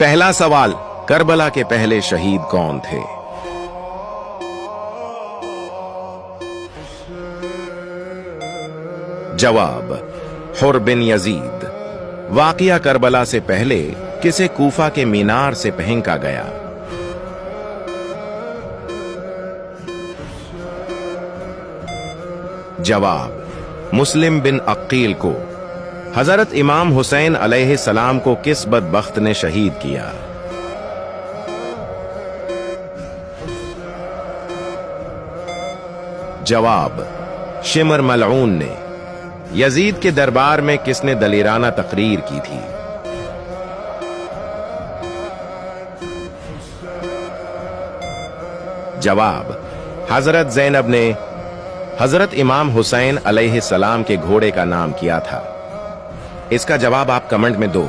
پہلا سوال، کربلا کے پہلے شہید کون تھے؟ جواب، حر بن یزید۔ واقعہ کربلا سے پہلے کسے کوفہ کے مینار سے پھینکا گیا؟ جواب، مسلم بن عقیل کو۔ حضرت امام حسین علیہ السلام کو کس بدبخت نے شہید کیا؟ جواب، شمر ملعون نے۔ یزید کے دربار میں کس نے دلیرانہ تقریر کی تھی؟ جواب، حضرت زینب نے۔ حضرت امام حسین علیہ السلام کے گھوڑے کا نام کیا تھا؟ اس کا جواب آپ کمنٹ میں دو۔